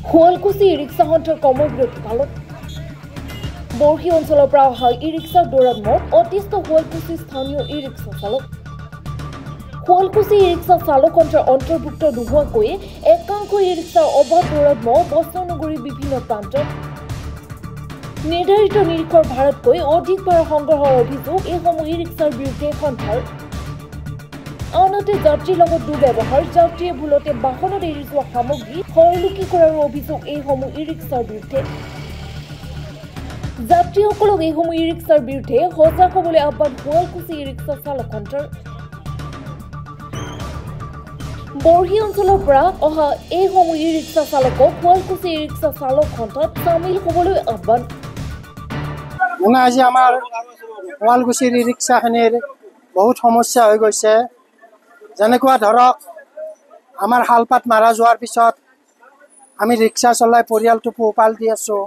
Sualkuchi e-rickshaw সন্থাৰ কৰ্মবিৰতি কালত বৰশী অঞ্চলৰ পৰা অহা ই-ৰিক্সাৰ দৌৰাত মত অতিষ্ঠ শুৱালকুছি স্থানীয় ই-ৰিক্সা চালক। শুৱালকুছি ই-ৰিক্সা চালক সন্থাৰ অন্তৰ্ভুক্ত নোহোৱাকৈ একাংশ ই-ৰিক্সাৰ অবাধ দৌৰাত মত বস্ত্ৰনগৰীৰ বিভিন্ন প্ৰান্তত নিৰ্ধাৰিত নিৰীক্ষৰ ভাড়াতকৈ অধিক ভাড়া সংগ্ৰহৰ অভিযোগ এইসমূহ ই-ৰিক্সাৰ বিৰুদ্ধে সন্থাৰ। আনহাতে যাত্ৰীৰ লগত দুৰ্ব্যৱহাৰ, যাত্ৰীয়ে ভুলতে বাহনত এৰি যোৱা সামগ্ৰী হৰলুকি কৰাৰ অভিযোগ এইসমূহ ই-ৰিক্সাৰ বিৰুদ্ধে। যাত্ৰীসকলক এইসমূহ ই-ৰিক্সাৰ বিৰুদ্ধে সজাগ হ'বলৈ আহ্বান শুৱালকুছি ই-ৰিক্সা চালক সন্থাৰ। বৰশী অঞ্চলৰ পৰা অহা এইসমূহ ই-ৰিক্সা চালকক শুৱালকুছি ই-ৰিক্সা চালক সন্থাত চামিল হ'বলৈ আহ্বান। আজি আমাৰ শুৱালকুছিৰ ই-ৰিক্সাখিনিৰ বহুত সমস্যা হৈ গৈছে। যেনেকুৱা ধৰক আমাৰ শালপাত মাৰা যোৱাৰ পিছত আমি ৰিক্সা চলাই পৰিয়ালটো পোহপাল দি আছোঁ।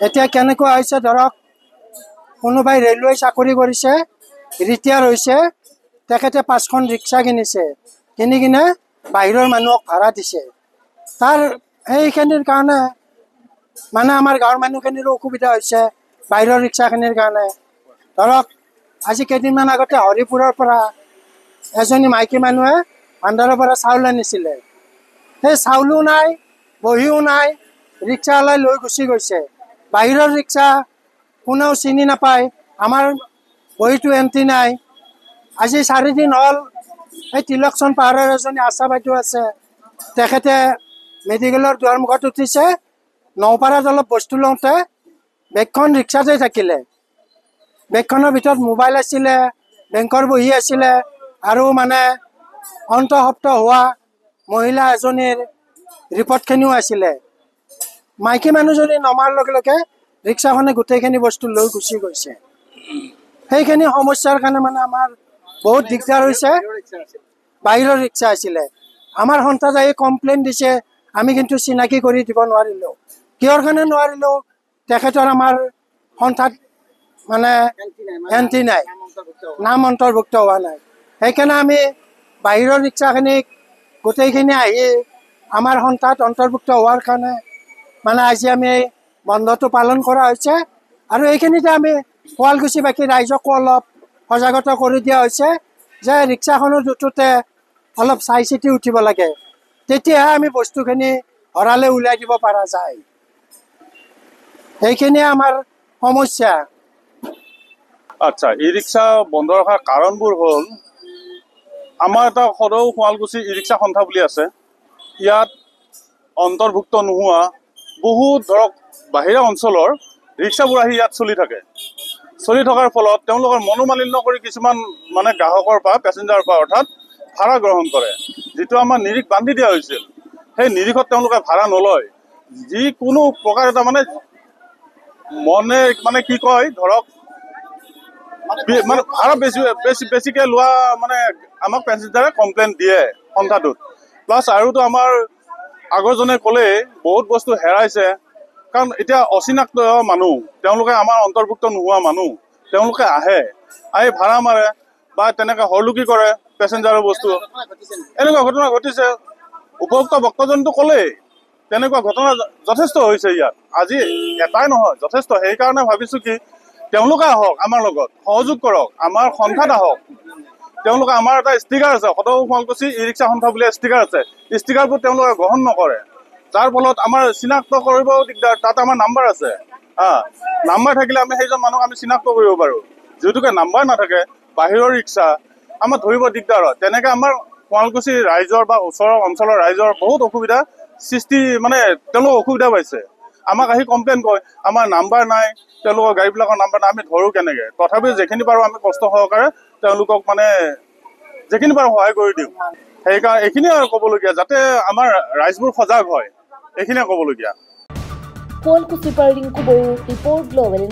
এতিয়া কেনেকুৱা হৈছে ধৰক কোনোবাই ৰেলৱে চাকৰি কৰিছে, ৰিটায়াৰ হৈছে, তেখেতে 5খন ৰিক্সা কিনিছে, কিনি কিনে বাহিৰৰ মানুহক ভাড়া দিছে। তাৰ সেইখিনিৰ কাৰণে মানে আমাৰ গাঁৱৰ মানুহখিনিৰো অসুবিধা হৈছে বাহিৰৰ ৰিক্সাখিনিৰ কাৰণে। ধৰক আজি কেইদিনমান আগতে হৰিপুৰৰ পৰা এজনী মাইকী মানুহে ভাণ্ডাৰৰ পৰা চাউল আনিছিলে। সেই চাউলো নাই, বহিও নাই, ৰিক্সাৱালাই লৈ গুচি গৈছে। বাহিৰৰ ৰিক্সা কোনেও চিনি নাপায়, আমাৰ বহীটো এণ্ট্ৰি নাই। আজি 4 দিন হ'ল এই তিলকচন্দ পাহাৰৰ এজনী আশা বাইদেউ আছে, তেখেতে মেডিকেলৰ দুৱাৰমুখত উঠিছে, নৌপাৰাত অলপ বস্তু লওঁতে বেগখন ৰিক্সাতে থাকিলে। বেগখনৰ ভিতৰত মোবাইল আছিলে, বেংকৰ বহী আছিলে আৰু মানে অন্তঃসপ্ত হোৱা মহিলা এজনীৰ ৰিপৰ্টখিনিও আছিলে। মাইকী মানুহজনী নমাৰ লগে লগে ৰিক্সাখনে গোটেইখিনি বস্তু লৈ গুচি গৈছে। সেইখিনি সমস্যাৰ কাৰণে মানে আমাৰ বহুত দিগদাৰ হৈছে। বাহিৰৰ ৰিক্সা আছিলে, আমাৰ সন্থাত এই কমপ্লেইন দিছে, আমি কিন্তু চিনাকি কৰি দিব নোৱাৰিলোঁ। কিহৰ কাৰণে নোৱাৰিলোঁ? তেখেতৰ আমাৰ সন্থাত মানে এণ্ট্ৰি নাই, নাম অন্তৰ্ভুক্ত হোৱা নাই। সেইকাৰণে আমি বাহিৰৰ ৰিক্সাখিনিক গোটেইখিনি আহি আমাৰ সন্থাত অন্তৰ্ভুক্ত হোৱাৰ কাৰণে মানে আজি আমি এই বন্ধটো পালন কৰা হৈছে। আৰু এইখিনিতে আমি শুৱালকুছিবাসী ৰাইজকো অলপ সজাগতা কৰি দিয়া হৈছে যে ৰিক্সাখনত উঠোঁতে অলপ চাই চিতি উঠিব লাগে, তেতিয়াহে আমি বস্তুখিনি ভঁৰালে উলিয়াই দিব পৰা যায়। সেইখিনিয়ে আমাৰ সমস্যা। আচ্ছা, ই ৰিক্সা বন্ধ ৰখাৰ কাৰণবোৰ হ'ল আমাৰ এটা সদৌ শুৱালকুছি ই ৰিক্সা সন্থা বুলি আছে। ইয়াত অন্তৰ্ভুক্ত নোহোৱা বহুত ধৰক বাহিৰা অঞ্চলৰ ৰিক্সাবোৰ আহি ইয়াত চলি থাকে। চলি থকাৰ ফলত তেওঁলোকৰ মনোমালিন্য কৰি কিছুমান মানে গ্ৰাহকৰ পৰা, পেচেঞ্জাৰৰ পৰা অৰ্থাৎ ভাড়া গ্ৰহণ কৰে। যিটো আমাৰ নিৰিখ বান্ধি দিয়া হৈছিল, সেই নিৰিখত তেওঁলোকে ভাড়া নলয়। যিকোনো প্ৰকাৰ এটা মানে কি কয় ধৰক মানে ভাড়া বেছিকৈ লোৱা মানে আমাক পেচেঞ্জাৰে কমপ্লেইন দিয়ে সন্থাটোত। প্লাছ আৰুতো আমাৰ আগৰজনে ক'লে বহুত বস্তু হেৰাইছে, কাৰণ এতিয়া অচিনাক্ত মানুহ, তেওঁলোকে আমাৰ অন্তৰ্ভুক্ত নোহোৱা মানুহ, তেওঁলোকে আহি ভাড়া মাৰে বা তেনেকৈ হৰলুকি কৰে পেচেঞ্জাৰৰ বস্তু। এনেকুৱা ঘটনা ঘটিছে। উপভোক্তা বক্তাজনটো ক'লেই তেনেকুৱা ঘটনা যথেষ্ট হৈছে ইয়াত। আজি এটাই নহয়, যথেষ্ট। সেইকাৰণে ভাবিছোঁ কি তেওঁলোকে আহক, আমাৰ লগত সহযোগ কৰক, আমাৰ সন্থাত আহক। তেওঁলোকে আমাৰ এটা ষ্টিকাৰ আছে, সদৌ শুৱালকুছি ই ৰিক্সা সন্থা বুলি ষ্টিকাৰ আছে। ষ্টিকাৰবোৰ তেওঁলোকে গ্ৰহণ নকৰে, যাৰ ফলত আমাৰ চিনাক্ত কৰিবও দিগদাৰ। তাত আমাৰ নাম্বাৰ আছে, নাম্বাৰ থাকিলে আমি সেইজন মানুহক আমি চিনাক্ত কৰিব পাৰোঁ। যিহেতুকে নাম্বাৰ নাথাকে, বাহিৰৰ ৰিক্সা আমাৰ ধৰিব দিগদাৰ হয়। তেনেকৈ আমাৰ শুৱালকুছি ৰাইজৰ বা ওচৰৰ অঞ্চলৰ ৰাইজৰ বহুত অসুবিধা সৃষ্টি, মানে তেওঁলোকে অসুবিধা পাইছে। আমাক আহি কমপ্লেইন কৰে আমাৰ নাম্বাৰ নাই, তেওঁলোকৰ গাড়ীবিলাকৰ নাম্বাৰ নাই, আমি ধৰোঁ কেনেকৈ? তথাপিও যিখিনি পাৰোঁ আমি কষ্ট সহকাৰে তেওঁলোকক মানে যিখিনি পাৰোঁ সহায় কৰি দিওঁ। সেইকাৰণে এইখিনিয়ে আৰু ক'বলগীয়া, যাতে আমাৰ ৰাইজবোৰ সজাগ হয়, এইখিনিয়ে ক'বলগীয়া। শুৱালকুছিৰ পৰা ৰিংকু বড়ো, ৰিপৰ্ট গ্ল'বেল।